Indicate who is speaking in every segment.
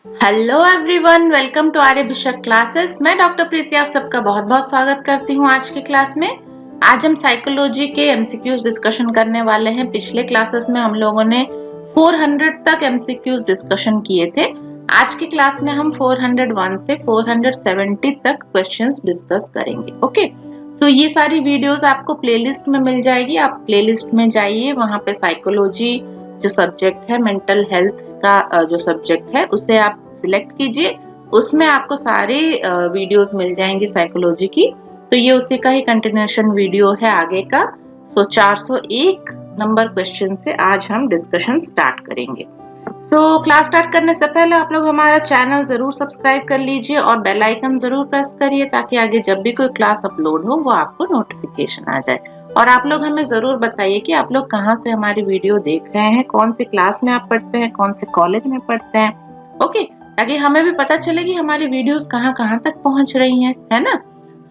Speaker 1: Hello everyone, welcome to Arya Bhishak classes. मैं doctor Preeti आप सबका बहुत बहुत स्वागत करती हूँ आज की क्लास में। आज हम साइकोलॉजी के एमसीक्यूज डिस्कशन करने वाले हैं। पिछले क्लासेस में हम लोगों ने 400 तक एमसीक्यूज डिस्कशन किए थे। आज की क्लास में हम 401 से 470 तक क्वेश्चंस डिस्कस करेंगे। ओके, सो ये सारी वीडियोस आपको प्लेलिस्ट में मिल जाएगी। आप प्लेलिस्ट में जाइए, वहां पे साइकोलॉजी जो सब्जेक्ट है, मेंटल हेल्थ का जो सब्जेक्ट है, उसे आप सिलेक्ट कीजिए। उसमें आपको सारे वीडियोस मिल जाएंगे साइकोलॉजी की। तो ये उसी का ही कंटिन्यूएशन वीडियो है आगे का। सो 401 नंबर क्वेश्चन से आज हम डिस्कशन स्टार्ट करेंगे। क्लास स्टार्ट करने से पहले आप लोग हमारा चैनल जरूर सब्सक्राइब कर लीजिए और बेल आइकन जरूर प्रेस करिए, ताकि आगे जब भी कोई क्लास अपलोड हो वो आपको नोटिफिकेशन आ जाए। और आप लोग हमें जरूर बताइए कि आप लोग कहाँ से हमारी वीडियो देख रहे हैं, कौन सी क्लास में आप पढ़ते हैं, कौन से कॉलेज में पढ़ते हैं। ओके, ताकि हमें भी पता चले कि हमारी वीडियोस कहाँ कहाँ तक पहुंच रही हैं, है ना।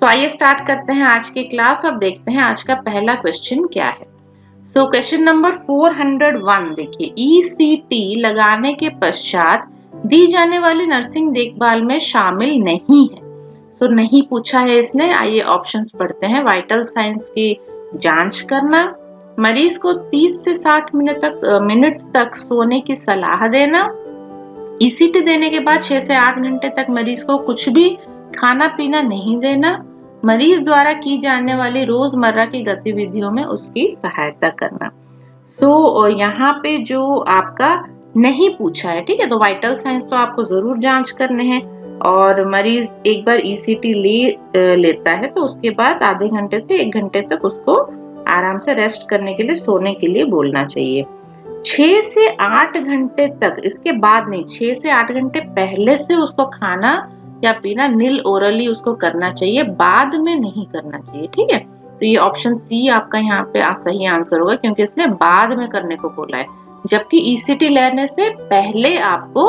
Speaker 1: आइए स्टार्ट करते हैं आज की क्लास और देखते हैं आज का पहला क्वेश्चन क्या है। क्वेश्चन नंबर 401 देखिए, ईसीटी लगाने के पश्चात दी जाने वाली नर्सिंग देखभाल में शामिल नहीं है। नहीं पूछा है इसने। आइए ऑप्शंस पढ़ते हैं। वाइटल साइंस की जांच करना, मरीज को 30 से 60 मिनट तक सोने की सलाह देना, ईसीटी देने के बाद 6 से 8 घंटे तक मरीज को कुछ भी खाना पीना नहीं देना, मरीज द्वारा की जाने वाली रोजमर्रा की गतिविधियों में उसकी सहायता करना। यहाँ पे जो आपका नहीं पूछा है, ठीक है, तो वाइटल साइंस तो आपको जरूर जांच करने हैं। और मरीज एक बार ईसीटी लेता है तो उसके बाद आधे घंटे से 1 घंटे तक उसको आराम से रेस्ट करने के लिए, सोने के लिए बोलना चाहिए। 6 से 8 घंटे तक, इसके बाद नहीं, 6 से 8 घंटे पहले से उसको खाना या पीना नील ओरली उसको करना चाहिए, बाद में नहीं करना चाहिए, ठीक है। तो ये ऑप्शन सी आपका यहाँ पे सही आंसर होगा, क्योंकि इसने बाद में करने को बोला है, जबकि ईसीटी लेने से पहले आपको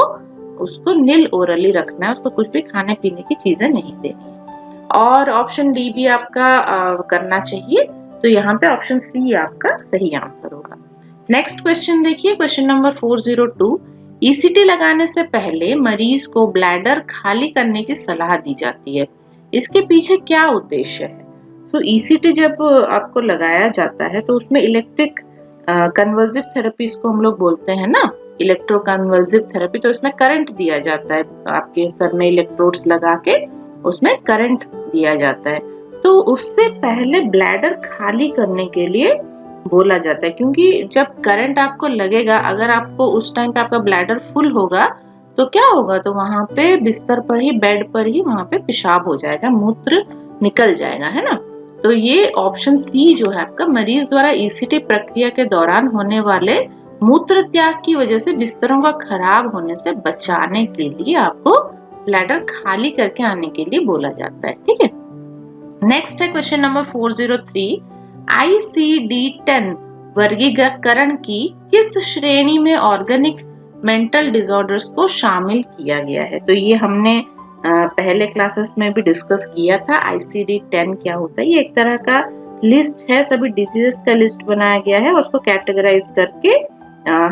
Speaker 1: उसको नील ओरली रखना है, उसको कुछ भी खाने पीने की चीजें नहीं देनी। और ऑप्शन डी भी आपका करना चाहिए। तो यहाँ पे ऑप्शन सी आपका सही आंसर होगा। नेक्स्ट क्वेश्चन देखिए, क्वेश्चन नंबर 402, ईसीटी लगाने से पहले मरीज को ब्लैडर खाली करने की सलाह दी जाती है, इसके पीछे क्या उद्देश्य है। ईसीटी जब आपको लगाया जाता है तो उसमें इलेक्ट्रिक कन्वर्सिव थेरेपी इसको हम लोग बोलते हैं ना, इलेक्ट्रो कन्वर्सिव थेरेपी। तो इसमें करंट दिया जाता है, आपके सर में इलेक्ट्रोड्स लगा के उसमें करंट दिया जाता है। तो उससे पहले ब्लैडर खाली करने के लिए बोला जाता है, क्योंकि जब करंट आपको लगेगा, अगर आपको उस टाइम पे आपका ब्लैडर फुल होगा तो क्या होगा, तो वहां पे बिस्तर पर ही, बेड पर ही वहां पे पेशाब हो जाएगा, मूत्र निकल जाएगा, है ना। तो ये ऑप्शन सी जो है आपका, मरीज द्वारा ईसीटी प्रक्रिया के दौरान होने वाले मूत्र त्याग की वजह से बिस्तरों का खराब होने से बचाने के लिए आपको ब्लैडर खाली करके आने के लिए बोला जाता है, ठीक है। नेक्स्ट है क्वेश्चन नंबर 403, ICD-10 वर्गीकरण की किस श्रेणी में ऑर्गेनिक मेंटल डिसऑर्डर्स को शामिल किया गया है। तो ये हमने पहले क्लासेस में भी डिस्कस किया था। ICD-10 क्या होता है, ये एक तरह का लिस्ट है, सभी डिजीजेस का लिस्ट बनाया गया है, उसको कैटेगराइज करके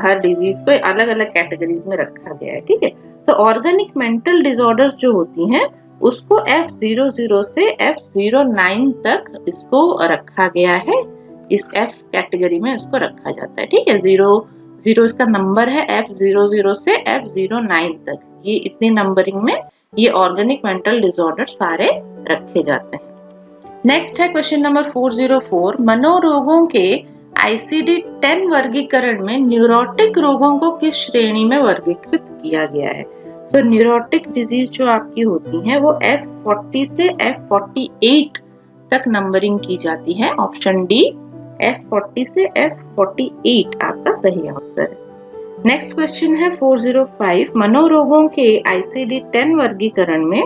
Speaker 1: हर डिजीज को अलग अलग कैटेगरीज में रखा गया है, ठीक है। तो ऑर्गेनिक मेंटल डिसऑर्डर्स जो होती हैं उसको F00 से F09 तक इसको रखा गया है, इस F कैटेगरी में इसको रखा जाता है, ठीक है। 00 इसका नंबर है, F00 से F09 तक, ये इतनी नंबरिंग में ये ऑर्गेनिक मेंटल डिसऑर्डर सारे रखे जाते हैं। नेक्स्ट है क्वेश्चन नंबर 404, मनोरोगों के ICD-10 वर्गीकरण में न्यूरोटिक रोगों को किस श्रेणी में वर्गीकृत किया गया है। तो न्यूरोटिक डिजीज जो आपकी होती है वो F40 से F48 तक नंबरिंग की जाती है। ऑप्शन डी F40 से F48 आपका सही आंसर है। नेक्स्ट क्वेश्चन है 405, मनोरोगों के ICD-10 वर्गीकरण में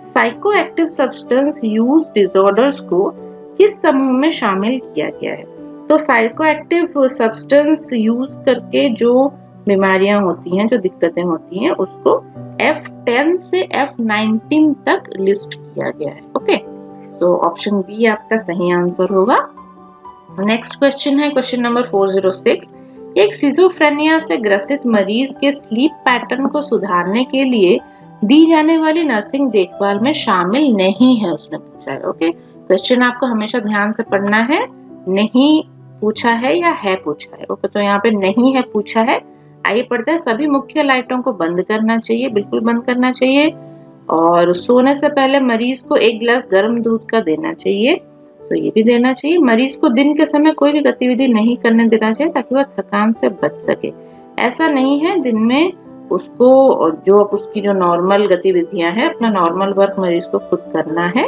Speaker 1: साइकोएक्टिव सब्सटेंस यूज डिसऑर्डर्स को किस समूह में शामिल किया गया है। तो साइकोएक्टिव सब्सटेंस यूज करके जो बीमारियां होती हैं, जो दिक्कतें होती हैं, उसको F10 से F19 तक लिस्ट किया गया है। ओके, सो ऑप्शन बी आपका सही आंसर होगा। नेक्स्ट क्वेश्चन है क्वेश्चन नंबर 406, एक सिजोफ्रेनिया से ग्रसित मरीज के स्लीप पैटर्न को सुधारने के लिए दी जाने वाली नर्सिंग देखभाल में शामिल नहीं है, उसने पूछा है। ओके, क्वेश्चन आपको हमेशा ध्यान से पढ़ना है, नहीं पूछा है या है पूछा है। ओके, तो यहाँ पे नहीं है पूछा है। आइए पढ़ते हैं। सभी मुख्य लाइटों को बंद करना चाहिए, बिल्कुल बंद करना चाहिए, और सोने से पहले मरीज को 1 गिलास गर्म दूध का देना चाहिए, तो ये भी देना चाहिए। मरीज को दिन के समय कोई भी गतिविधि नहीं करने देना चाहिए ताकि वह थकान से बच सके। ऐसा नहीं है, दिन में उसको जो उसकी जो नॉर्मल गतिविधियां हैं, अपना नॉर्मल वर्क मरीज को खुद करना है।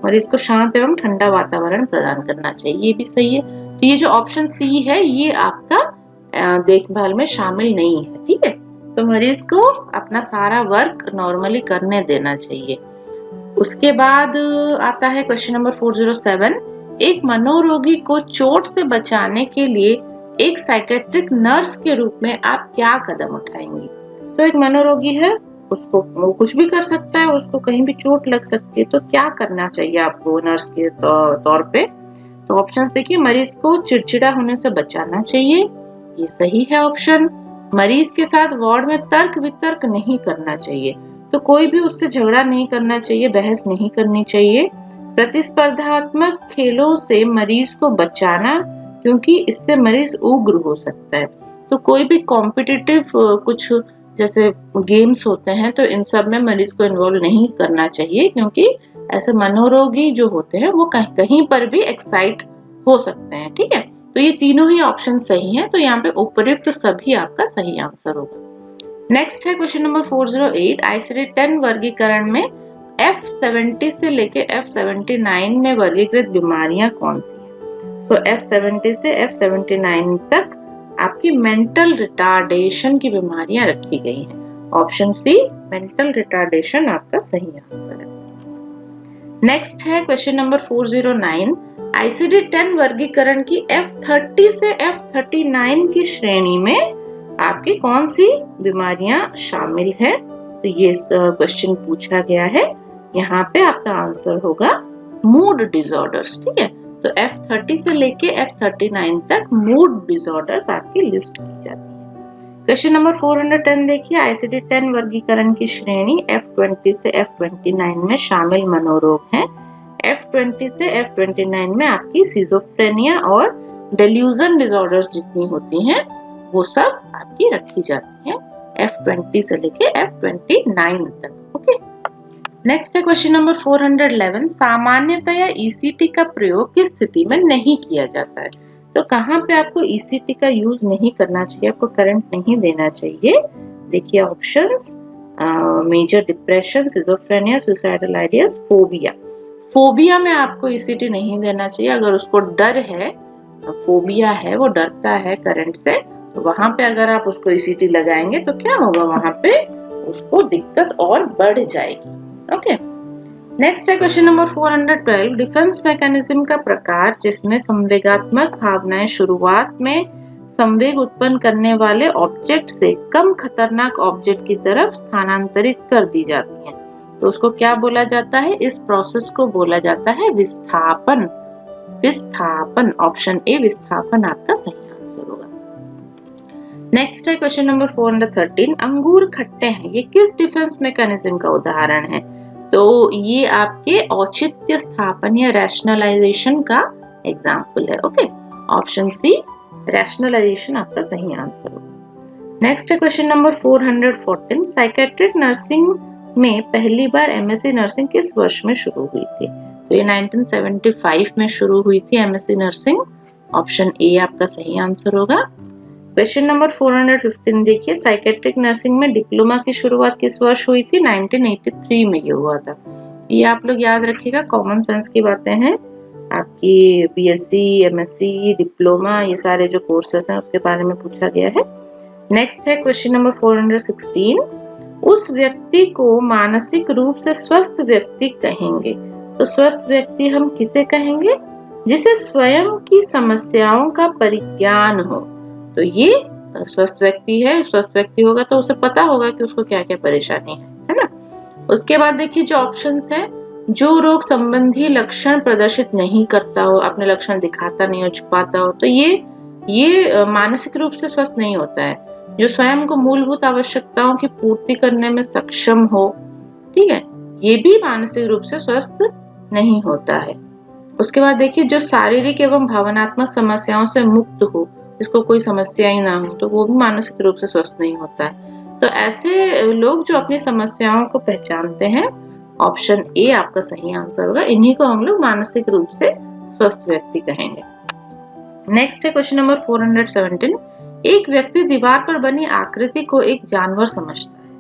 Speaker 1: मरीज को शांत एवं ठंडा वातावरण प्रदान करना चाहिए, ये भी सही है। तो ये जो ऑप्शन सी है ये आपका देखभाल में शामिल नहीं है, ठीक है। तो मरीज को अपना सारा वर्क नॉर्मली करने देना चाहिए। उसके बाद आता है क्वेश्चन नंबर 407। एक मनोरोगी को चोट से बचाने के लिए एक साइकेट्रिक नर्स के रूप में आप क्या कदम उठाएंगी? तो एक मनोरोगी है, उसको वो कुछ भी कर सकता है, उसको कहीं भी चोट लग सकती है, तो क्या करना चाहिए आपको नर्स के तौर पे? तो ऑप्शंस देखिए। मरीज को चिड़चिड़ा होने से बचाना चाहिए, ये सही है ऑप्शन। मरीज के साथ वार्ड में तर्क वितर्क नहीं करना चाहिए, तो कोई भी उससे झगड़ा नहीं करना चाहिए, बहस नहीं करनी चाहिए। प्रतिस्पर्धात्मक खेलों से मरीज को बचाना, क्योंकि इससे मरीज उग्र हो सकता है। तो कोई भी कॉम्पिटिटिव कुछ जैसे गेम्स होते हैं, तो इन सब में मरीज को इन्वॉल्व नहीं करना चाहिए, क्योंकि ऐसे मनोरोगी जो होते हैं वो कहीं पर भी एक्साइट हो सकते हैं, ठीक है। तो ये तीनों ही ऑप्शन सही हैं, तो यहाँ पे उपयुक्त सभी आपका सही आंसर होगा। नेक्स्ट है क्वेश्चन नंबर 408। ICD-10 वर्गीकरण में F70 से लेके F79 में वर्गीकृत बीमारियां कौन सी है? सो F70 से F79 तक आपकी मेंटल रिटार्डेशन की बीमारियां रखी गई हैं। ऑप्शन सी मेंटल रिटार्डेशन आपका सही आंसर है। नेक्स्ट है क्वेश्चन नंबर 409। ICD-10 वर्गीकरण की F30 से F39 की श्रेणी में आपकी कौन सी बीमारियां शामिल है? तो ये क्वेश्चन पूछा गया है। यहाँ पे आपका आंसर होगा मूड डिसऑर्डर्स, ठीक है। तो F30 से लेके F39 तक मूड डिसऑर्डर्स आपकी लिस्ट की जाती है। क्वेश्चन नंबर 410 देखिए। ICD-10 वर्गीकरण की श्रेणी F20 से F29 में शामिल मनोरोग हैं। F20 से F29 में आपकी सिजोफ्रेनिया और डेल्यूजन डिसऑर्डर्स जितनी होती हैं वो सब आपकी रखी जाती हैं F20 से लेके F29 तक। ओके, नेक्स्ट है क्वेश्चन नंबर 411। सामान्यतया ECT का प्रयोग किस स्थिति में नहीं किया जाता है? तो कहाँ पे आपको ECT का यूज नहीं करना चाहिए, आपको करंट नहीं देना चाहिए? देखिए options, major depression, schizophrenia, suicidal ideas, phobia. Phobia में आपको ECT नहीं देना चाहिए। अगर उसको डर है, फोबिया है, वो डरता है करंट से, तो वहां पे अगर आप उसको ECT लगाएंगे तो क्या होगा, वहां पे उसको दिक्कत और बढ़ जाएगी। ओके, नेक्स्ट है क्वेश्चन नंबर 412। डिफेंस मैकेनिज्म का प्रकार जिसमें संवेगात्मक भावनाएं शुरुआत में संवेग उत्पन्न करने वाले ऑब्जेक्ट से कम खतरनाक ऑब्जेक्ट की तरफ स्थानांतरित कर दी जाती हैं, तो उसको क्या बोला जाता है? इस प्रोसेस को बोला जाता है विस्थापन। विस्थापन, ऑप्शन ए विस्थापन आपका सही आंसर होगा। नेक्स्ट है क्वेश्चन नंबर 413। अंगूर खट्टे हैं, ये किस डिफेंस मैकेनिज्म का उदाहरण है? तो ये आपके औचित्य स्थापन या रैशनलाइजेशन का एग्जाम्पल है। ओके, ऑप्शन सी रैशनलाइजेशन आपका सही आंसर होगा। नेक्स्ट है क्वेश्चन नंबर 414। साइकेट्रिक नर्सिंग में पहली बार MSc नर्सिंग किस वर्ष में शुरू हुई थी? तो ये 1975 में शुरू हुई थी MSc नर्सिंग। ऑप्शन ए आपका सही आंसर होगा। क्वेश्चन नंबर 415 देखिए। साइकेट्रिक नर्सिंग में डिप्लोमा की शुरुआत किस वर्ष हुई थी? 1983 में ये हुआ था। ये आप लोग याद रखिएगा, कॉमन सेंस की बातें हैं। आपकी BSc, MSc, डिप्लोमा, ये सारे जो कोर्सेस हैं उसके बारे में पूछा गया है। नेक्स्ट है क्वेश्चन नंबर 416। उस व्यक्ति को मानसिक रूप से स्वस्थ व्यक्ति कहेंगे। तो स्वस्थ व्यक्ति हम किसे कहेंगे? जिसे स्वयं की समस्याओं का परिज्ञान हो। तो ये स्वस्थ व्यक्ति है। स्वस्थ व्यक्ति होगा तो उसे पता होगा कि उसको क्या क्या परेशानी है ना। उसके बाद देखिए जो ऑप्शंस है, जो रोग संबंधी लक्षण प्रदर्शित नहीं करता हो, अपने लक्षण दिखाता नहीं हो, छुपाता हो, तो ये ये मानसिक रूप से स्वस्थ नहीं होता है। जो स्वयं को मूलभूत आवश्यकताओं की पूर्ति करने में सक्षम हो, ठीक है, ये भी मानसिक रूप से स्वस्थ नहीं होता है। उसके बाद देखिए, जो शारीरिक एवं भावनात्मक समस्याओं से मुक्त हो, जिसको कोई समस्या ही ना हो, तो वो भी मानसिक रूप से स्वस्थ नहीं होता है। तो ऐसे लोग जो अपनी समस्याओं को पहचानते हैं, ऑप्शन ए आपका सही आंसर होगा। इन्हीं को हम लोग मानसिक रूप से स्वस्थ व्यक्ति कहेंगे। नेक्स्ट है क्वेश्चन नंबर 417। एक व्यक्ति दीवार पर बनी आकृति को एक जानवर समझता है,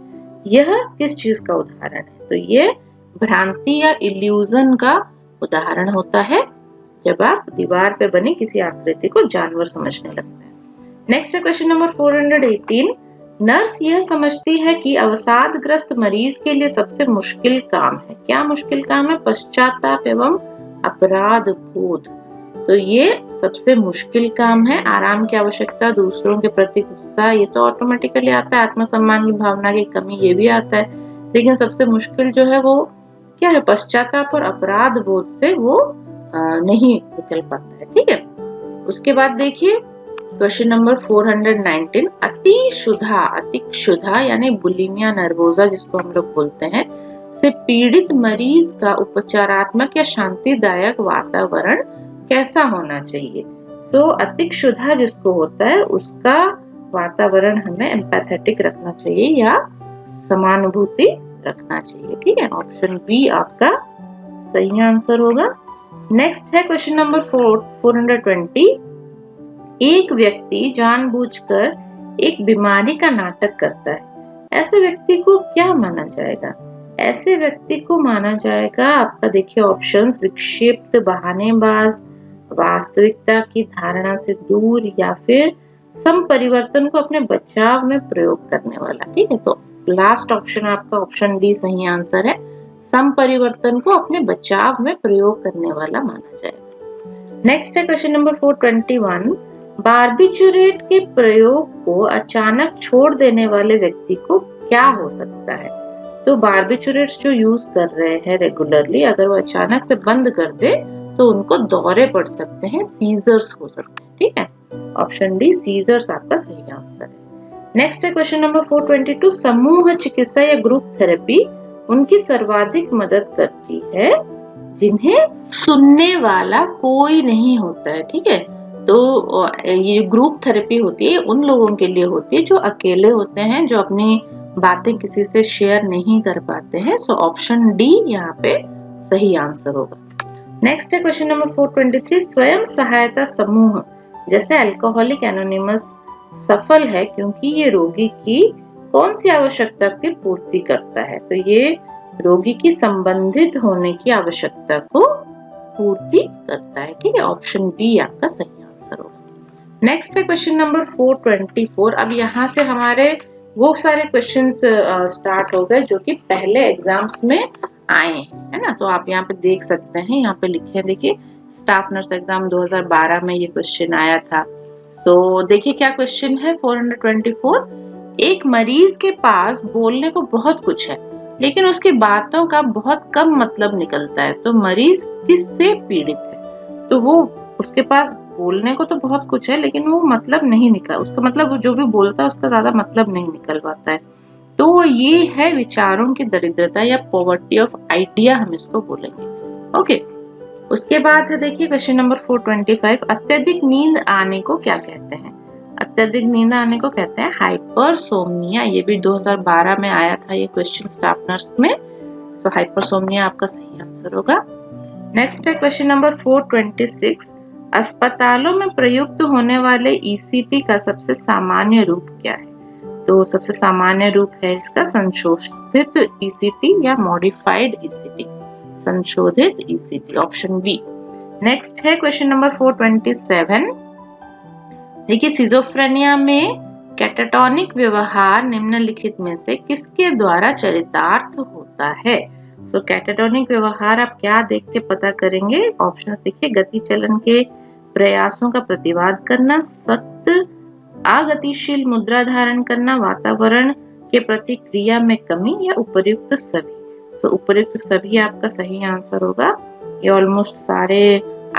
Speaker 1: यह किस चीज का उदाहरण है? तो ये भ्रांति या इल्यूजन का उदाहरण होता है, जब आप दीवार पे बनी किसी आकृति को जानवर समझने लगते हैं। नेक्स्ट है क्वेश्चन नंबर 418। नर्स यह समझती है कि अवसादग्रस्त मरीज के लिए सबसे मुश्किल काम है। क्या मुश्किल काम है? पश्चाताप एवं अपराध बोध। तो ये सबसे मुश्किल काम है। आराम की आवश्यकता, दूसरों के प्रति गुस्सा, ये तो ऑटोमेटिकली आता है। आत्मसम्मान की भावना की कमी, ये भी आता है। लेकिन सबसे मुश्किल जो है वो क्या है? पश्चाताप और अपराध बोध से वो नहीं निकल पाता है। ठीक है, उसके बाद देखिए क्वेश्चन नंबर 419। अतिक्षुधा यानी बुलिमिया नर्वोसा जिसको हम लोग बोलते हैं, से पीड़ित मरीज का उपचारात्मक या शांतिदायक वातावरण कैसा होना चाहिए? तो अतिक्षुधा जिसको होता है उसका वातावरण हमें एम्पैथेटिक रखना चाहिए या समानुभूति रखना चाहिए। ठीक है, ऑप्शन बी आपका सही आंसर होगा। नेक्स्ट है क्वेश्चन नंबर 420। एक व्यक्ति जानबूझकर एक बीमारी का नाटक करता है, ऐसे व्यक्ति को क्या माना जाएगा? ऐसे व्यक्ति को माना जाएगा आपका, देखिए ऑप्शंस, विक्षिप्त, बहानेबाज, वास्तविकता की धारणा से दूर, या फिर संपरिवर्तन को अपने बचाव में प्रयोग करने वाला। ठीक है, तो लास्ट ऑप्शन आपका ऑप्शन डी सही आंसर है। संपरिवर्तन को अपने बचाव में प्रयोग करने वाला माना जाएगा। नेक्स्ट है क्वेश्चन नंबर 421। बार्बिचुरेट के प्रयोग को अचानक छोड़ देने वाले व्यक्ति को क्या हो सकता है? तो बार्बिचुरेट्स जो यूज कर रहे हैं रेगुलरली, अगर वो अचानक से बंद कर दे तो उनको दौरे पड़ सकते हैं, सीजर्स हो सकते हैं। ठीक है, ऑप्शन डी सीजर्स आपका सही आंसर है। नेक्स्ट है क्वेश्चन नंबर 422। समूह चिकित्सा या ग्रुप थेरेपी उनकी सर्वाधिक मदद करती है जिन्हें सुनने वाला कोई नहीं होता है। ठीक है, तो ये ग्रुप थेरेपी होती है उन लोगों के लिए होती है जो अकेले होते हैं, जो अपनी बातें किसी से शेयर नहीं कर पाते हैं। सो ऑप्शन डी यहाँ पे सही आंसर होगा। नेक्स्ट है क्वेश्चन नंबर 423। स्वयं सहायता समूह जैसे अल्कोहलिक एनोनिमस सफल है क्योंकि ये रोगी की कौन सी आवश्यकता की पूर्ति करता है? तो ये रोगी की संबंधित होने की आवश्यकता को पूर्ति करता है। ठीक है, ऑप्शन बी आपका सही आंसर होगा। नेक्स्ट है क्वेश्चन नंबर 424। अब यहाँ से हमारे वो सारे क्वेश्चंस स्टार्ट हो गए जो कि पहले एग्जाम्स में आए हैं, है ना। तो आप यहाँ पे देख सकते हैं, यहाँ पे लिखे हैं, देखिए स्टाफ नर्स एग्जाम 2012 में ये क्वेश्चन आया था। तो देखिए क्या क्वेश्चन है 424। एक मरीज के पास बोलने को बहुत कुछ है लेकिन उसकी बातों का बहुत कम मतलब निकलता है, तो मरीज किससे पीड़ित है? तो वो उसके पास बोलने को तो बहुत कुछ है लेकिन वो मतलब नहीं निकल, उसका मतलब वो जो भी बोलता है उसका ज्यादा मतलब नहीं निकल पाता है। तो ये है विचारों की दरिद्रता या पॉवर्टी ऑफ आइडिया, हम इसको बोलेंगे। ओके, उसके बाद है देखिए क्वेश्चन नंबर 425। अत्यधिक नींद आने को क्या कहते हैं? अत्यधिक नींद आने को कहते हैं हाइपरसोमनिया। ये भी 2012 में आया था ये क्वेश्चन स्टाफ नर्स में। सो हाइपरसोमनिया आपका सही आंसर होगा। नेक्स्ट है क्वेश्चन नंबर 426। अस्पतालों में प्रयुक्त होने वाले ईसीटी का सबसे सामान्य रूप क्या है? तो सबसे सामान्य रूप है इसका संशोधित ईसीटी या मॉडिफाइड ईसीटी। संशोधित ईसीटी, ऑप्शन बी। नेक्स्ट है क्वेश्चन नंबर 427। देखिए सिजोफ्रेनिया में कैटाटोनिक व्यवहार निम्नलिखित में से किसके द्वारा चरितार्थ होता है? तो कैटाटोनिक व्यवहार आप क्या देख के पता करेंगे? ऑप्शन देखिए, गति चलन के प्रयासों का प्रतिवाद करना, सख्त अगतिशील मुद्रा धारण करना, वातावरण के प्रतिक्रिया में कमी, या उपर्युक्त सभी। तो उपर्युक्त सभी आपका सही आंसर होगा। ये ऑलमोस्ट सारे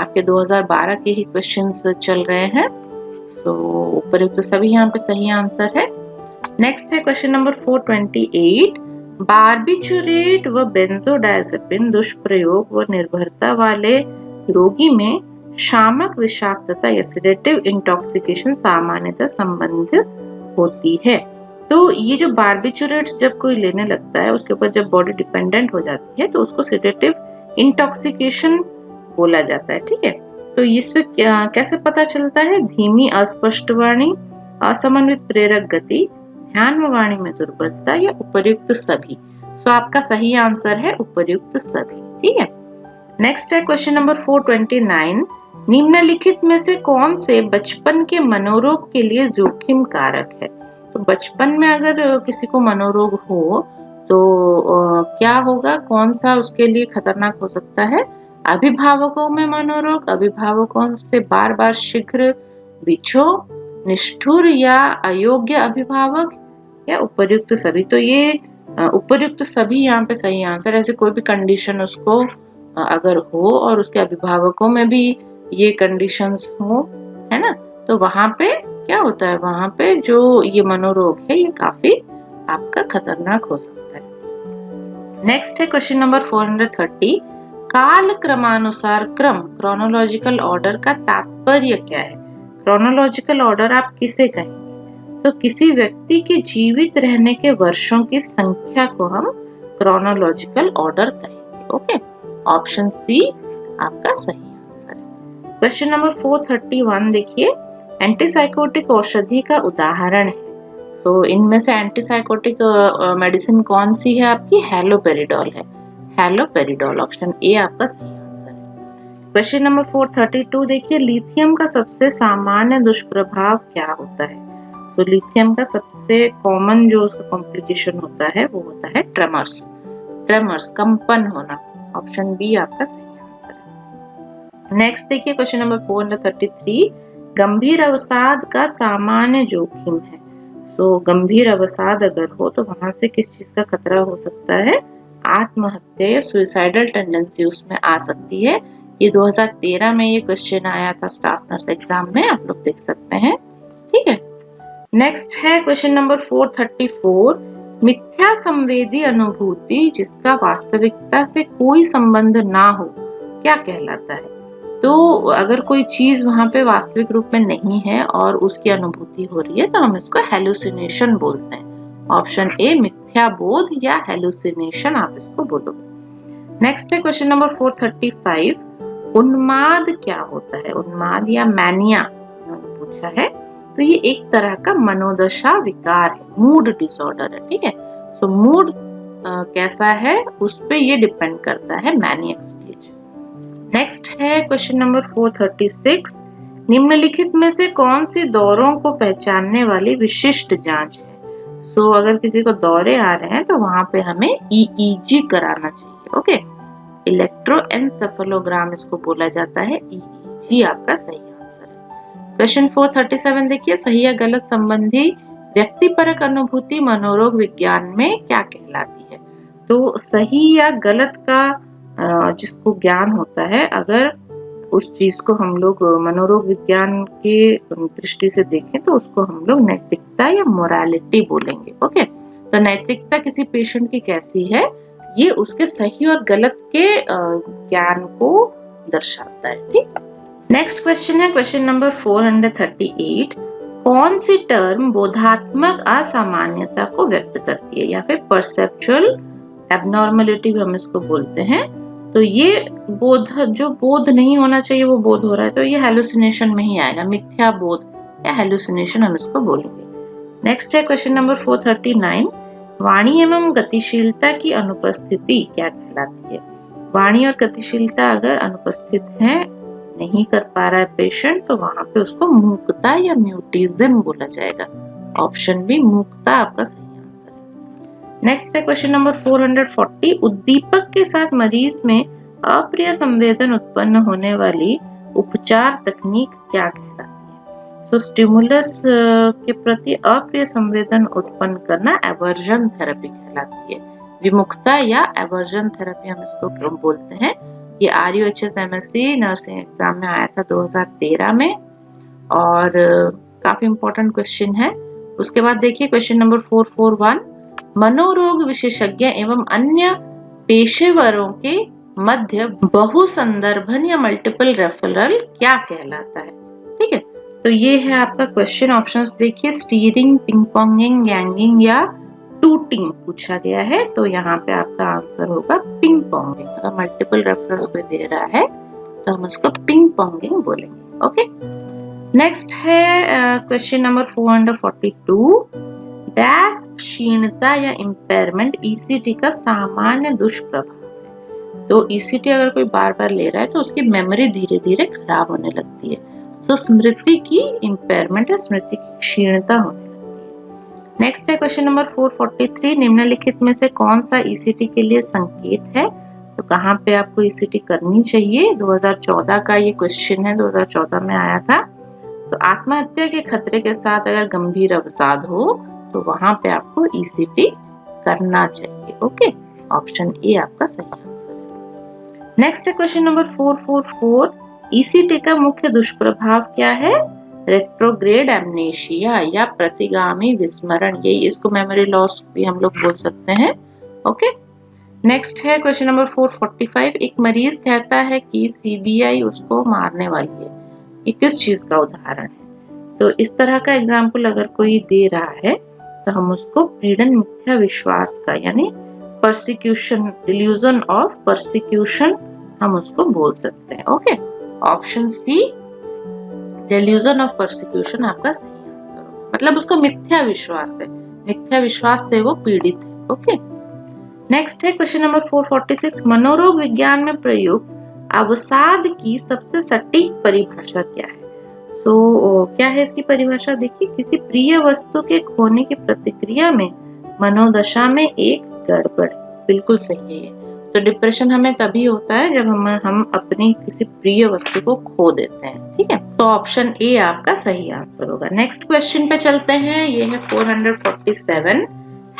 Speaker 1: आपके 2012 के ही क्वेश्चंस चल रहे हैं। सो उपयुक्त सभी यहाँ पे सही आंसर है। नेक्स्ट है क्वेश्चन नंबर 428। बार्बिचुरेट व बेंजोडायजेपिन दुष्प्रयोग व निर्भरता वाले रोगी में शामक विषाक्तता या सेडेटिव इंटॉक्सिकेशन सामान्यतः संबंधित होती है। तो ये जो बार्बिचुरेट्स जब कोई लेने लगता है उसके ऊपर जब बॉडी डिपेंडेंट हो जाती है तो उसको सेडेटिव इंटॉक्सिकेशन बोला जाता है। ठीक है, तो इसमें कैसे पता चलता है? धीमी अस्पष्ट वाणी, असमन्वित प्रेरक गति, ध्यान व वाणी में दुर्बलता या उपर्युक्त सभी। तो आपका सही आंसर है उपर्युक्त सभी। ठीक है, नेक्स्ट है क्वेश्चन नंबर 429। निम्नलिखित में से कौन से बचपन के मनोरोग के लिए जोखिम कारक है? तो बचपन में अगर किसी को मनोरोग हो तो क्या होगा, कौन सा उसके लिए खतरनाक हो सकता है? अभिभावकों में मनोरोग, अभिभावकों से बार बार शीघ्र विक्षोभ, निष्ठुर या अयोग्य अभिभावक या उपर्युक्त सभी। तो ये उपर्युक्त सभी यहाँ पे सही आंसर। ऐसे कोई भी कंडीशन उसको अगर हो और उसके अभिभावकों में भी ये कंडीशंस हो, है ना, तो वहां पे क्या होता है, वहां पे जो ये मनोरोग है ये काफी आपका खतरनाक हो सकता है। नेक्स्ट है क्वेश्चन नंबर 430। काल क्रमानुसार क्रम, क्रोनोलॉजिकल ऑर्डर का तात्पर्य क्या है? क्रोनोलॉजिकल ऑर्डर आप किसे कहेंगे? तो किसी व्यक्ति के जीवित रहने के वर्षों की संख्या को हम क्रोनोलॉजिकल ऑर्डर कहेंगे। ओके, ऑप्शन सी आपका सही आंसर है। क्वेश्चन नंबर 431 देखिए, एंटीसाइकोटिक औषधि का उदाहरण है। तो इनमें से एंटीसाइकोटिक मेडिसिन कौन सी है आपकी? हैलोपेरिडोल है। हैलोपेरिडोल, ऑप्शन ए आपका सही आंसर है। क्वेश्चन नंबर 432 देखिए, लिथियम का सबसे सामान्य दुष्प्रभाव क्या होता है? तो लिथियम का सबसे कॉमन जो उसका कॉम्प्लिकेशन होता है वो होता है ट्रेमर्स, कंपन होना। ऑप्शन बी आपका सही आंसर है। नेक्स्ट देखिए क्वेश्चन नंबर 433। गंभीर अवसाद का सामान्य जोखिम है। तो गंभीर अवसाद अगर हो तो वहां से किस चीज का खतरा हो सकता है? आत्महत्या या सुइसाइडल टेंडेंसी उसमें आ सकती है। ये 2013 में ये क्वेश्चन आया था स्टाफ नर्स एग्जाम में, आप लोग देख सकते हैं। ठीक है, नेक्स्ट है क्वेश्चन नंबर 434। मिथ्या संवेदी अनुभूति जिसका वास्तविकता से कोई संबंध ना हो क्या कहलाता है? तो अगर कोई चीज वहां पे वास्तविक रूप में नहीं है और उसकी अनुभूति हो रही है तो हम इसको हेलुसिनेशन बोलते हैं। ऑप्शन ए मिथ्या बोध या हेलुसिनेशन आप इसको बोलोगे। नेक्स्ट है क्वेश्चन नंबर 435। उन्माद क्या होता है? उन्माद या मैनिया उन्होंने पूछा है। तो ये एक तरह का मनोदशा विकार है, मूड डिसऑर्डर है। ठीक है, सो मूड कैसा है उस पे ये डिपेंड करता है, मैनियक स्टेज। नेक्स्ट है क्वेश्चन नंबर 436। निम्नलिखित में से कौन सी दौरों को पहचानने वाली विशिष्ट जांच है? सो अगर किसी को दौरे आ रहे हैं तो वहां पे हमें ईईजी कराना चाहिए। ओके, इलेक्ट्रोएन्सेफेलोग्राम इसको बोला जाता है। ईईजी आपका सही आंसर है। क्वेश्चन 437 देखिए, सही या गलत संबंधी व्यक्तिपरक अनुभूति मनोरोग विज्ञान में क्या कहलाती है? तो सही या गलत का जिसको ज्ञान होता है, अगर उस चीज को हम लोग मनोरोग विज्ञान के दृष्टि से देखें तो उसको हम लोग नैतिकता या मोरालिटी बोलेंगे। ओके, तो नैतिकता किसी पेशेंट की कैसी है ये उसके सही और गलत के ज्ञान को दर्शाता है। ठीक, नेक्स्ट क्वेश्चन है क्वेश्चन नंबर 438। कौन सी टर्म बोधात्मक असामान्यता को व्यक्त करती है या फिर परसेप्चुअल एबनॉर्मलिटी भी हम इसको बोलते हैं? तो ये जो बोध नहीं होना चाहिए वो बोध हो रहा है, तो ये हेलुसिनेशन में ही आएगा, मिथ्या बोध या हेलुसिनेशन हम इसको बोलेंगे। नेक्स्ट है क्वेश्चन नंबर 439। वाणी एवं गतिशीलता की अनुपस्थिति क्या कहलाती है? वाणी और गतिशीलता अगर अनुपस्थित है, नहीं कर पा रहा है पेशेंट, तो वहां पे उसको मूकता या म्यूटिज्म बोला जाएगा। ऑप्शन बी मूकता आपका सही आंसर है। नेक्स्ट है क्वेश्चन नंबर 440। उद्दीपक के साथ मरीज में अप्रिय संवेदन उत्पन्न होने वाली उपचार तकनीक क्या कहलाती है? तो स्टिमुलस के प्रति अप्रिय संवेदन उत्पन्न करना एवर्जन थेरेपी कहलाती है। विमुखता या एवर्जन थेरेपी हम इसको बोलते हैं। ये RUHS MSc नर्सिंग एग्जाम में आया था 2013 में, और काफी इंपॉर्टेंट क्वेश्चन है। उसके बाद देखिए क्वेश्चन नंबर 441, मनोरोग विशेषज्ञ एवं अन्य पेशेवरों के मध्य बहुसंदर्भन या मल्टीपल रेफरल क्या कहलाता है। ठीक है, तो ये है आपका क्वेश्चन। ऑप्शंस देखिए, स्टीयरिंग, पिंग पोंगिंग, गैंगिंग या टूटिंग पूछा गया है। तो यहाँ पे आपका आंसर होगा पिंग पोंगिंग। अगर मल्टीपल रेफरेंस कोई दे रहा है तो हम उसको पिंग पोंगिंग बोलेंगे। ओके, नेक्स्ट है क्वेश्चन नंबर 442, डेथ, क्षीणता या इम्पेयरमेंट ईसीटी का सामान्य दुष्प्रभाव है। तो ईसीटी अगर कोई बार बार ले रहा है तो उसकी मेमोरी धीरे धीरे खराब होने लगती है। तो स्मृति की इम्पेयरमेंट या स्मृति की क्षीणता होने लगती है। नेक्स्ट है क्वेश्चन नंबर 443, निम्नलिखित में से कौन सा ईसीटी के लिए संकेत है। तो कहाँ पे आपको ईसीटी करनी चाहिए। 2014 का ये क्वेश्चन है, 2014 में आया था। तो आत्महत्या के खतरे के साथ अगर गंभीर अवसाद हो तो वहां पे आपको ईसीटी करना चाहिए। ओके, ऑप्शन ए आपका सही आंसर है। नेक्स्ट है क्वेश्चन नंबर 444, ईसीटी का मुख्य दुष्प्रभाव क्या है। रेट्रोग्रेड एमनेशिया या प्रतिगामी विस्मरण, यही इसको मेमोरी लॉस भी हम लोग बोल सकते हैं। ओके, नेक्स्ट है क्वेश्चन नंबर 445, एक मरीज कहता है कि सीबीआई उसको मारने वाली है। ये किस चीज का उदाहरण है। तो इस तरह का एग्जाम्पल अगर कोई दे रहा है तो हम उसको पीड़न मिथ्या विश्वास का यानी परसिक्यूशन, डिल्यूजन ऑफ परसिक्यूशन हम उसको बोल सकते हैं। Okay, option C delusion of persecution आपका सही आंसर होगा। मतलब उसको मिथ्या विश्वास है, मिथ्या विश्वास से वो पीड़ित है। ओके, नेक्स्ट है क्वेश्चन नंबर 446, मनोरोग विज्ञान में प्रयुक्त अवसाद की सबसे सटीक परिभाषा क्या है। तो क्या है इसकी परिभाषा, देखिए, किसी प्रिय वस्तु के खोने की प्रतिक्रिया में मनोदशा में एक गड़बड़। बिल्कुल सही है। तो डिप्रेशन हमें तभी होता है जब हम अपनी किसी प्रिय वस्तु को खो देते हैं। ठीक है, तो ऑप्शन ए आपका सही आंसर होगा। नेक्स्ट क्वेश्चन पे चलते हैं, ये है 447,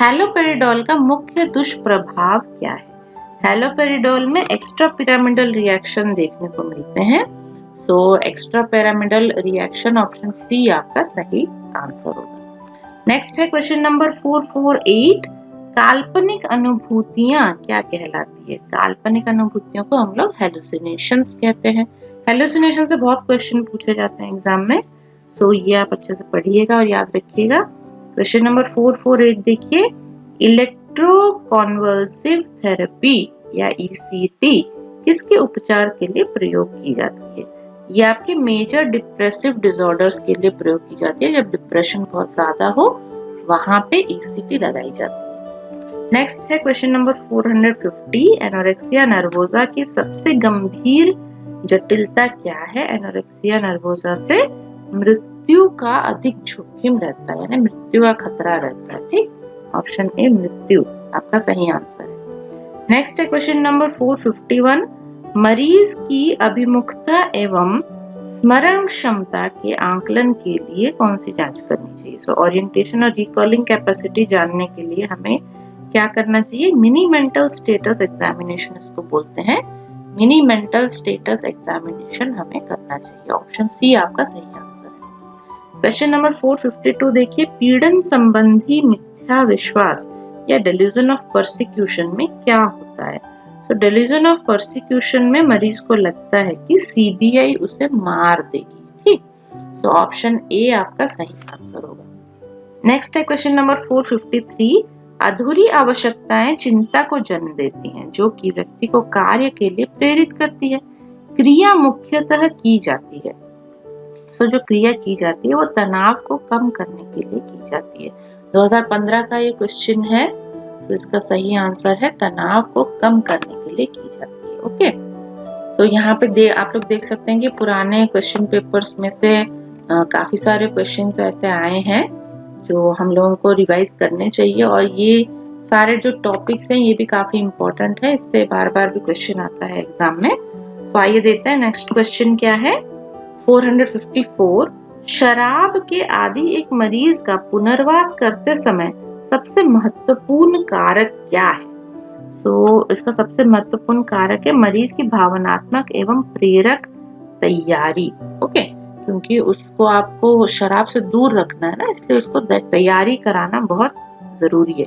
Speaker 1: हैलोपेरिडोल का मुख्य दुष्प्रभाव क्या है। हैलोपेरिडोल में एक्स्ट्रा पिरामिडल रिएक्शन देखने को मिलते हैं। So extra pyramidal reaction, option C आपका सही आंसर होगा। नेक्स्ट है क्वेश्चन नंबर 448, काल्पनिक अनुभूतियां क्या कहलाती है। काल्पनिक अनुभूतियों को हम लोग हेलुसिनेशंस कहते हैं। हेलुसिनेशन से बहुत क्वेश्चन पूछे जाते हैं एग्जाम में, सो ये आप अच्छे से पढ़िएगा और याद रखिएगा। क्वेश्चन नंबर 448 देखिए, इलेक्ट्रोकॉन्वल्सिव थेरेपी या ईसीटी किसके उपचार के लिए प्रयोग की जाती है। ये आपके मेजर डिप्रेसिव डिसऑर्डर्स के लिए प्रयोग की जाती है। जब डिप्रेशन बहुत ज्यादा हो वहां पे ईसीटी लगाई जाती है। नेक्स्ट है क्वेश्चन नंबर 450, एनोरेक्सिया नर्वोसा की सबसे गंभीर जटिलता क्या है। एनोरेक्सिया नर्वोसा से मृत्यु का अधिक जोखिम रहता है, यानी मृत्यु का खतरा रहता है। ठीक, ऑप्शन ए मृत्यु आपका सही आंसर है। नेक्स्ट है क्वेश्चन नंबर 451, मरीज की अभिमुखता एवं स्मरण क्षमता के आंकलन के लिए कौन सी जांच करनी चाहिए। सो ओरिएंटेशन और रिकॉलिंग कैपेसिटी जानने के लिए हमें क्या करना चाहिए, मिनी मेंटल स्टेटस एग्जामिनेशन इसको बोलते हैं। मिनी मेंटल स्टेटस एग्जामिनेशन हमें करना चाहिए। ऑप्शन सी आपका सही आंसर है। क्वेश्चन नंबर 452 देखिए, पीड़न संबंधी मिथ्या विश्वास या डिल्यूजन ऑफ परसिक्यूशन में क्या होता है। तो डिल्यूजन ऑफ परसिक्यूशन में मरीज को लगता है कि सीबीआई उसे मार देगी। ठीक, तो ऑप्शन ए आपका सही आंसर होगा। नेक्स्ट है क्वेश्चन नंबर 453, अधूरी आवश्यकताएं चिंता को जन्म देती हैं जो कि व्यक्ति को कार्य के लिए प्रेरित करती है। क्रिया मुख्यतः की जाती है। तो जो क्रिया की जाती है वो तनाव को कम करने के लिए की जाती है। 2015 का ये क्वेश्चन है, तो इसका सही आंसर है तनाव को कम करने के लिए की जाती है। ओके, तो यहाँ पे आप लोग देख सकते हैं कि पुराने क्वेश्चन पेपर्स में से काफी सारे क्वेश्चंस ऐसे आए हैं जो हम लोगों को रिवाइज करने चाहिए। और ये सारे जो टॉपिक्स हैं ये भी काफी इंपॉर्टेंट है, इससे बार बार भी क्वेश्चन आता है एग्जाम में। तो आइए देखते हैं नेक्स्ट क्वेश्चन क्या है। 454, शराब के आदि एक मरीज का पुनर्वास करते समय सबसे महत्वपूर्ण कारक क्या है। तो इसका सबसे महत्वपूर्ण कारक है मरीज की भावनात्मक एवं प्रेरक तैयारी। ओके, क्योंकि उसको आपको शराब से दूर रखना है ना, इसलिए उसको तैयारी कराना बहुत जरूरी है।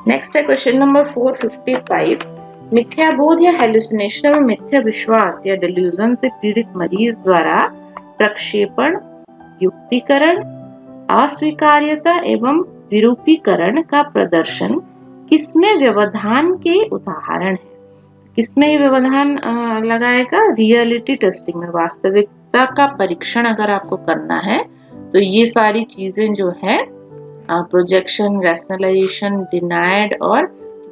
Speaker 1: नेक्स्ट है क्वेश्चन नंबर 455। मिथ्या बोध या हेलुसिनेशन में मिथ्या विश्वास या डिल्यूजन से पीड़ित मरीज द्वारा प्रक्षेपण, युक्तिकरण, अस्वीकार्यता एवं विरूपीकरण का प्रदर्शन किसमें व्यवधान के उदाहरण है? किसमें ये व्यवधान लगाएगा? रियलिटी टेस्टिंग में, वास्तविकता का परीक्षण अगर आपको करना है तो ये सारी चीजें जो है प्रोजेक्शन, रैशनलाइजेशन, डिनाइड और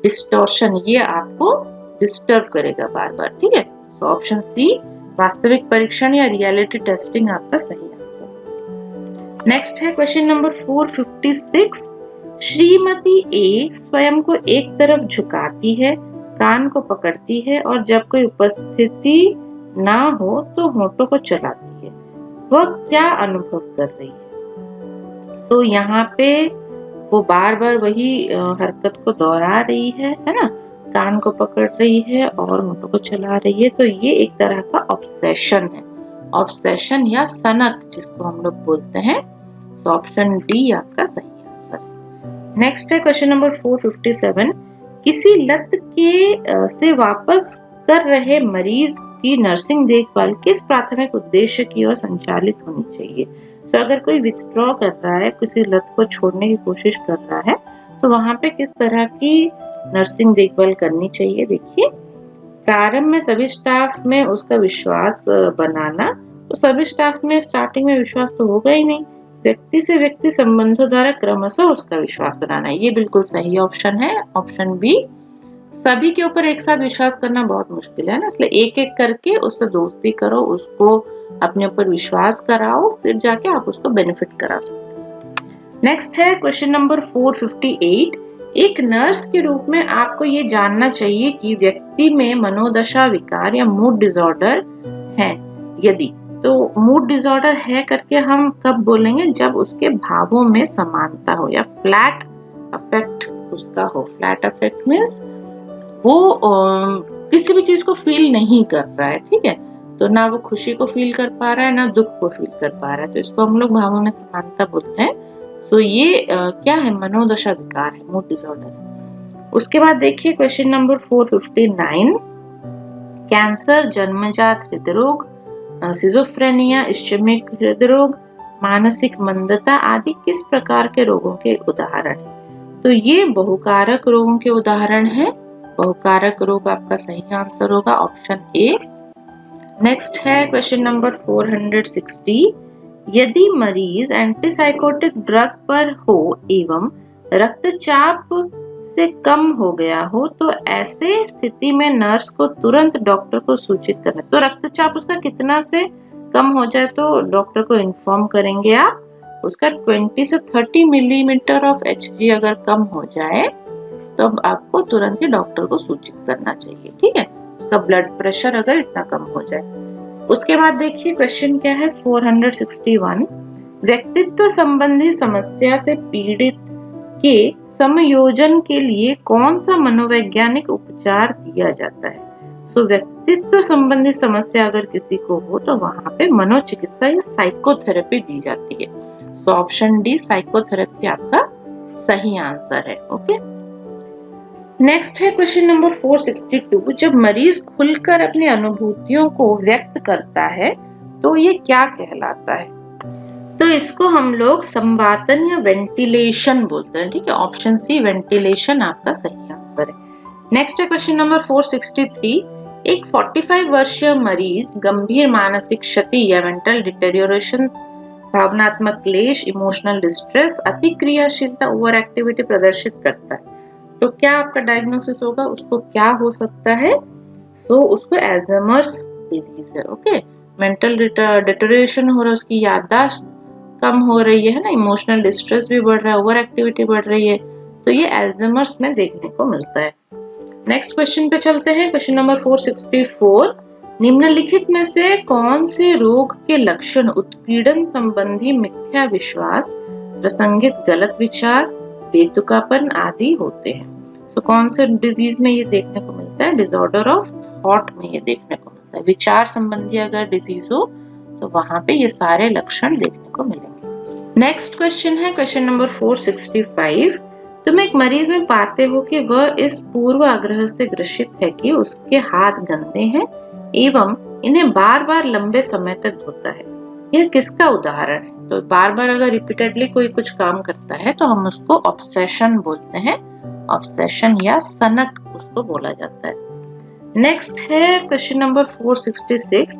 Speaker 1: डिस्टॉर्शन, ये आपको डिस्टर्ब करेगा बार बार। ठीक है, तो ऑप्शन सी वास्तविक परीक्षण या रियलिटी टेस्टिंग आपका सही आंसर। नेक्स्ट है क्वेश्चन नंबर 456। श्रीमती ए स्वयं को एक तरफ झुकाती है, कान को पकड़ती है और जब कोई उपस्थिति ना हो तो होठों को चलाती है। वह क्या अनुभव कर रही है? तो यहाँ पे वो बार बार वही हरकत को दोहरा रही है ना, कान को पकड़ रही है और होठों को चला रही है। तो ये एक तरह का ऑब्सेशन है, ऑब्सेशन या सनक जिसको हम लोग बोलते हैं। तो ऑप्शन डी आपका सही आंसर है। नेक्स्ट है क्वेश्चन नंबर 457। किसी लत के से वापस कर रहे मरीज की नर्सिंग देखभाल किस प्राथमिक उद्देश्य की ओर संचालित होनी चाहिए? तो अगर कोई विथड्रॉ कर रहा है, किसी लत को छोड़ने की कोशिश कर रहा है, तो वहां पे किस तरह की नर्सिंग देखभाल करनी चाहिए? देखिए, प्रारंभ में सभी स्टाफ में उसका विश्वास बनाना। तो सभी स्टाफ में स्टार्टिंग में विश्वास तो होगा ही नहीं, व्यक्ति से व्यक्ति संबंधों द्वारा क्रमशः उसका विश्वास बनाना, ये बिल्कुल सही ऑप्शन है, ऑप्शन बी। सभी के ऊपर एक साथ विश्वास करना बहुत मुश्किल है ना, इसलिए एक एक करके उससे दोस्ती करो, उसको अपने ऊपर विश्वास कराओ, फिर जाके आप उसको बेनिफिट करा सकते। नेक्स्ट है क्वेश्चन नंबर 458। एक नर्स के रूप में आपको ये जानना चाहिए कि व्यक्ति में मनोदशा, विकार या मूड डिसऑर्डर है। यदि तो मूड डिसऑर्डर है करके हम कब बोलेंगे? जब उसके भावों में समानता हो या फ्लैट अफेक्ट उसका हो। फ्लैट अफेक्ट मीन्स वो किसी भी चीज को फील नहीं कर रहा है। ठीक है, तो ना वो खुशी को फील कर पा रहा है, ना दुख को फील कर पा रहा है, तो इसको हम लोग भावों में समानता बोलते हैं। तो ये क्या है? मनोदशा विकार है, मूड डिसऑर्डर। उसके बाद देखिए क्वेश्चन नंबर 459। कैंसर, जन्मजात हृदय रोग, सिजोफ्रेनिया, इस्चेमिक हृदय रोग, मानसिक मंदता आदि किस प्रकार के रोगों के उदाहरण है? तो ये बहुकारक रोगों के उदाहरण है। बहुकारक रोग आपका सही आंसर होगा, ऑप्शन ए। नेक्स्ट है क्वेश्चन नंबर 460। यदि मरीज एंटीसाइकोटिक ड्रग पर हो एवं रक्तचाप से कम हो गया हो तो ऐसे स्थिति में नर्स को तुरंत डॉक्टर को सूचित करना। तो रक्तचाप उसका कितना से कम हो जाए तो डॉक्टर को इन्फॉर्म करेंगे आप। उसका 20 से 30 मिलीमीटर ऑफ Hg अगर कम हो जाए तो आपको तुरंत ही डॉक्टर को सूचित करना चाहिए। ठीक है, उसका ब्लड प्रेशर अगर इतना कम हो जाए। उसके बाद देखिए क्वेश्चन क्या है 461। व्यक्तित्व संबंधी समस्या से पीड़ित के समायोजन के लिए कौन सा मनोवैज्ञानिक उपचार दिया जाता है? तो व्यक्तित्व संबंधी समस्या अगर किसी को हो तो वहां पे मनोचिकित्सा या साइकोथेरेपी दी जाती है। तो ऑप्शन डी साइकोथेरेपी आपका सही आंसर है। ओके, नेक्स्ट है क्वेश्चन नंबर 462। जब मरीज खुलकर अपनी अनुभूतियों को व्यक्त करता है तो ये क्या कहलाता है? तो इसको हम लोग संवातन या वेंटिलेशन बोलते हैं। ठीक है, ऑप्शन सी वेंटिलेशन आपका सही आंसर है। नेक्स्ट है क्वेश्चन नंबर 463। एक 45 वर्षीय मरीज गंभीर मानसिक क्षति या मेंटल डिटेरियोरेशन, भावनात्मक क्लेश, इमोशनल डिस्ट्रेस, अतिक्रियाशीलता, ओवर एक्टिविटी प्रदर्शित करता है, तो क्या आपका डायग्नोसिस होगा? उसको क्या हो सकता है? तो उसको अल्जाइमर्स डिजीज है। ओके, मेंटल डिटेरियोरेशन हो रहा है, उसकी याददाश्त कम हो रही है ना, इमोशनल डिस्ट्रेस भी बढ़ रहा है, ओवर एक्टिविटी बढ़ रही है, तो ये अल्जाइमर्स में देखने को मिलता है। नेक्स्ट क्वेश्चन पे चलते हैं, क्वेश्चन नंबर 464। निम्नलिखित में से कौन से रोग के लक्षण उत्पीड़न संबंधी मिथ्या विश्वास, प्रसंगित गलत विचार, बेतुकापन आदि होते हैं? तो कौन से डिजीज में ये देखने को मिलता है? डिसऑर्डर ऑफ थॉट में ये देखने को मिलता है। विचार संबंधी अगर डिजीज हो तो वहां पे ये सारे लक्षण देखने को मिलेंगे। नेक्स्ट क्वेश्चन है क्वेश्चन नंबर 465। तुम एक मरीज में पाते हो कि वह इस पूर्वाग्रह से ग्रसित है कि उसके हाथ गंदे हैं एवं इन्हें बार बार लंबे समय तक धोता है। यह किसका उदाहरण है? तो बार बार अगर रिपीटेडली कोई कुछ काम करता है तो हम उसको ऑब्सेशन बोलते हैं। ऑब्सेशन या सनक उसको बोला जाता है। नेक्स्ट है क्वेश्चन नंबर 466।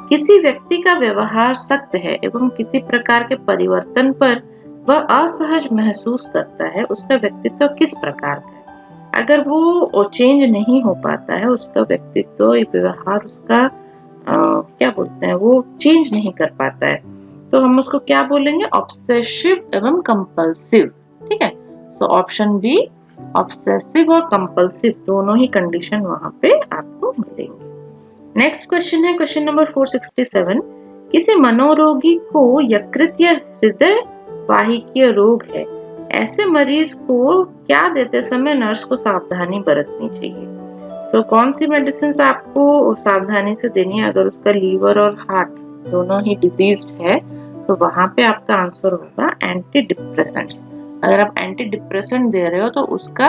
Speaker 1: किसी व्यक्ति का व्यवहार सख्त है एवं किसी प्रकार के परिवर्तन पर वह असहज महसूस करता है, उसका व्यक्तित्व किस प्रकार का है? अगर वो चेंज नहीं हो पाता है, उसका व्यक्तित्व, व्यवहार उसका क्या बोलते हैं, वो चेंज नहीं कर पाता है, तो हम उसको क्या बोलेंगे? ऑब्सेसिव एवं कंपल्सिव। ठीक है, सो ऑप्शन बी, ऑब्सेसिव और कंपल्सिव दोनों ही कंडीशन वहां पे आपको मिलेंगे। नेक्स्ट क्वेश्चन है क्वेश्चन नंबर 467। किसी मनोरोगी को यकृत या हृदय वाहिकीय रोग है, ऐसे मरीज को क्या देते समय नर्स को सावधानी बरतनी चाहिए? तो कौन सी मेडिसिन आपको सावधानी से देनी है? अगर उसका लीवर और हार्ट दोनों ही डिजीज्ड है तो वहां पे आपका आंसर होगा एंटी डिप्रेसेंट्स। अगर आप एंटी डिप्रेसेंट दे रहे हो तो उसका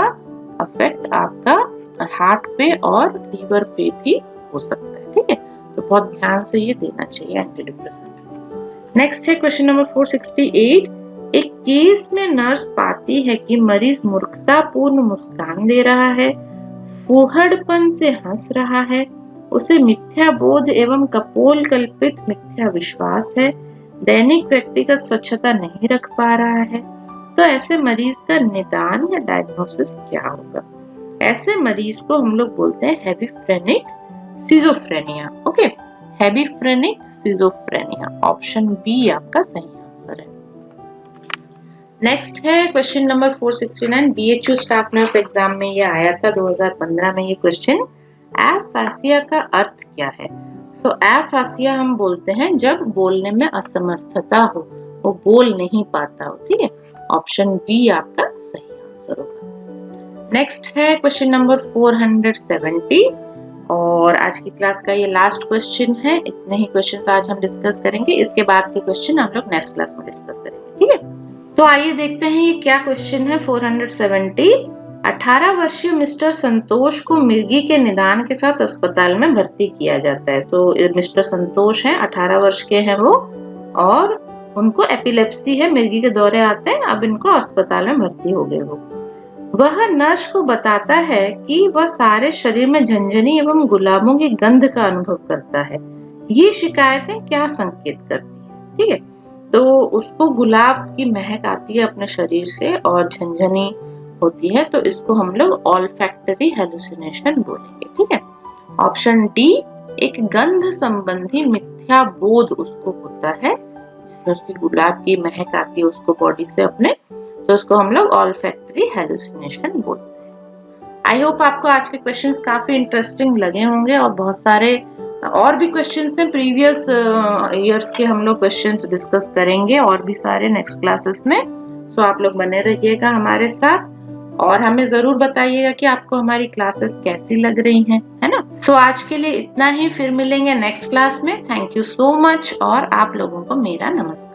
Speaker 1: अफेक्ट आपका हार्ट पे और लीवर पे भी हो सकता है। ठीक है, तो बहुत ध्यान से ये देना चाहिए एंटी डिप्रेसेंट। नेक्स्ट है क्वेश्चन नंबर 468। एक केस में नर्स पाती है कि मरीज मूर्खतापूर्ण मुस्कान दे रहा है, फूहड़पन से हंस रहा है, उसे मिथ्या बोध एवं कपोल कल्पित मिथ्या विश्वास है, दैनिक व्यक्तिगत स्वच्छता नहीं रख पा रहा है, तो ऐसे मरीज का निदान या डायग्नोसिस क्या होगा? ऐसे मरीज को हम लोग बोलते हैं hebephrenic schizophrenia. Okay, hebephrenic schizophrenia, option B आपका सही आंसर है। नेक्स्ट है question number 469। BHU staff nurse exam में ये आया था 2015 में ये क्वेश्चन। एफासिया का अर्थ क्या है? सो एफासिया हम बोलते हैं जब बोलने में असमर्थता हो, वो बोल नहीं पाता हो। ठीक है, ऑप्शन बी आपका सही आंसर होगा। नेक्स्ट है क्वेश्चन नंबर 470 और आज की क्लास का ये लास्ट क्वेश्चन है। इतने ही क्वेश्चंस आज हम डिस्कस करेंगे, इसके बाद के क्वेश्चन हम लोग नेक्स्ट क्लास में डिस्कस करेंगे। ठीक है, तो आइए देखते हैं ये क्या क्वेश्चन है। 470। 18 वर्षीय मिस्टर संतोष को मिर्गी के निदान के साथ अस्पताल में भर्ती किया जाता है। तो मिस्टर संतोष हैं, 18 वर्ष के हैं वो, और उनको एपिलेप्सी है, मिर्गी के दौरे आते हैं। अब इनको अस्पताल में भर्ती हो गए वो। वह नर्स को बताता है कि वह सारे शरीर में झंझनी एवं गुलाबों की गंध का अनुभव करता है। ये शिकायतें क्या संकेत करती हैं? ठीक है, तो उसको गुलाब की महक आती है अपने शरीर से और झंझनी होती है, तो इसको हम लोग ऑल्फैक्टरी हेलुसिनेशन बोलेंगे। ठीक है, ऑप्शन डी, एक गंध संबंधी मिथ्या बोध उसको होता है, उसकी गुलाब की महक आती है उसको बॉडी से अपने, तो उसको हम लोग ऑल्फैक्टरी हेलुसिनेशन बोलते हैं। आई होप आपको आज के क्वेश्चंस काफी इंटरेस्टिंग लगे होंगे और बहुत सारे और भी क्वेश्चंस हैं प्रीवियस ईयर्स के, हम लोग क्वेश्चंस डिस्कस करेंगे और भी सारे नेक्स्ट क्लासेस में। सो आप लोग बने रहिएगा हमारे साथ और हमें जरूर बताइएगा कि आपको हमारी क्लासेस कैसी लग रही हैं, है ना। सो आज के लिए इतना ही, फिर मिलेंगे नेक्स्ट क्लास में। थैंक यू सो मच और आप लोगों को मेरा नमस्कार।